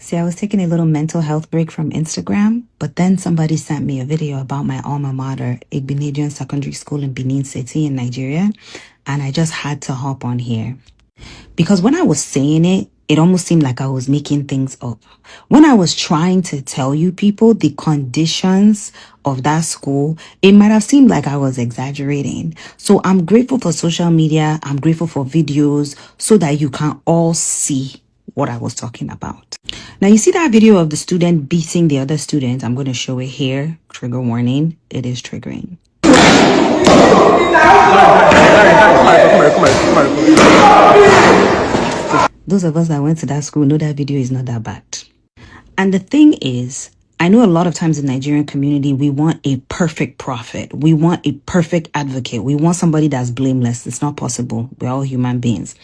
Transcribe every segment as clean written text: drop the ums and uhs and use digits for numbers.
See, I was taking a little mental health break from Instagram, but then somebody sent me a video about my alma mater, Igbinedion Secondary School in Benin City in Nigeria, and I just had to hop on here. Because when I was saying it, it almost seemed like I was making things up. When I was trying to tell you people the conditions of that school, it might have seemed like I was exaggerating. So I'm grateful for social media. I'm grateful for videos so that you can all see what I was talking about. Now, you see that video of the student beating the other student? I'm going to show it here. Trigger warning. It is triggering. Those of us that went to that school know that video is not that bad. And the thing is, I know a lot of times in the Nigerian community, we want a perfect prophet. We want a perfect advocate. We want somebody that's blameless. It's not possible. We're all human beings.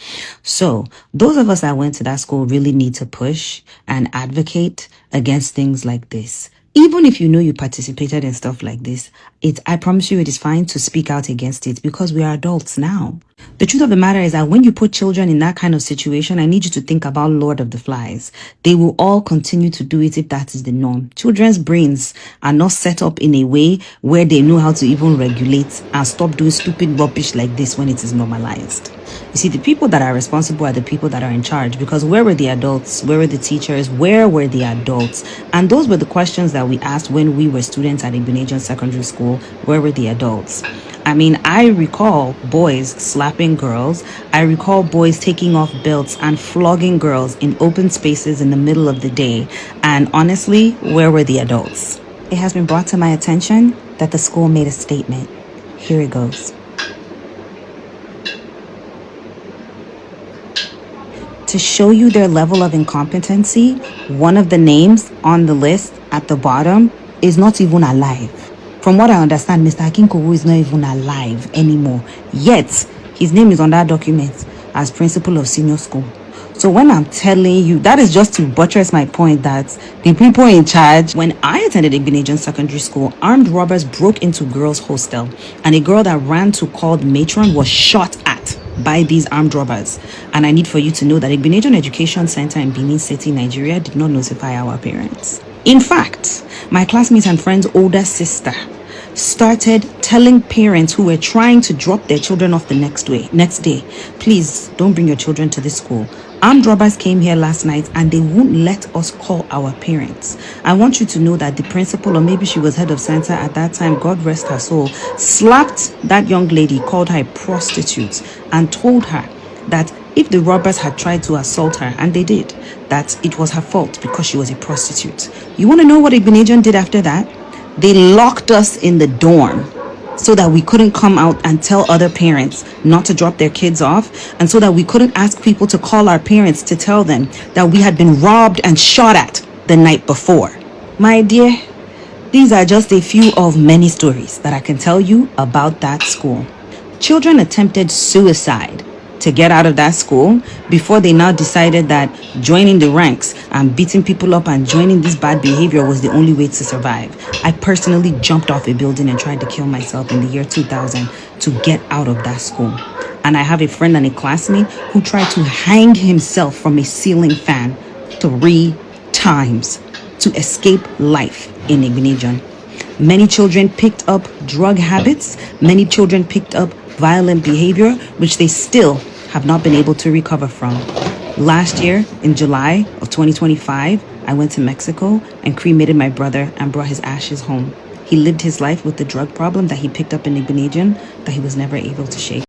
So those of us that went to that school really need to push and advocate against things like this. Even if you know you participated in stuff like this, I promise you it is fine to speak out against it because we are adults now. The truth of the matter is that when you put children in that kind of situation, I need you to think about Lord of the Flies. They will all continue to do it if that is the norm. Children's brains are not set up in a way where they know how to even regulate and stop doing stupid rubbish like this when it is normalized. You see, the people that are responsible are the people that are in charge, because where were the adults? Where were the teachers? Where were the adults? And those were the questions that we asked when we were students at Igbinedion Secondary School. Where were the adults? I mean, I recall boys slapping girls. I recall boys taking off belts and flogging girls in open spaces in the middle of the day. And honestly, where were the adults? It has been brought to my attention that the school made a statement. Here it goes. To show you their level of incompetency, one of the names on the list at the bottom is not even alive. From what I understand, Mr. Akinkowo is not even alive anymore. Yet, his name is on that document as principal of senior school. So when I'm telling you, that is just to buttress my point that the people in charge. When I attended Igbinedion Secondary School, armed robbers broke into girls' hostel, and a girl that ran to call the matron was shot at by these armed robbers. And I need for you to know that Igbinedion Education Center in Benin City, Nigeria did not notify our parents. In fact, my classmates and friend's older sister started telling parents who were trying to drop their children off the next day, please don't bring your children to this school. Armed robbers came here last night and they won't let us call our parents. I want you to know that the principal, or maybe she was head of center at that time, God rest her soul, slapped that young lady, called her a prostitute, and told her that if the robbers had tried to assault her, and they did, that it was her fault because she was a prostitute. You want to know what Igbinedion did after that? They locked us in the dorm so that we couldn't come out and tell other parents not to drop their kids off, and so that we couldn't ask people to call our parents to tell them that we had been robbed and shot at the night before. My dear, these are just a few of many stories that I can tell you about that school. Children attempted suicide to get out of that school before they now decided that joining the ranks and beating people up and joining this bad behavior was the only way to survive. I personally jumped off a building and tried to kill myself in the year 2000 to get out of that school. And I have a friend and a classmate who tried to hang himself from a ceiling fan 3 times to escape life in Igbinedion. Many children picked up drug habits. Many children picked up violent behavior, which they still have not been able to recover from. Last year, in July of 2025, I went to Mexico and cremated my brother and brought his ashes home. He lived his life with the drug problem that he picked up in Igbinedion that he was never able to shake.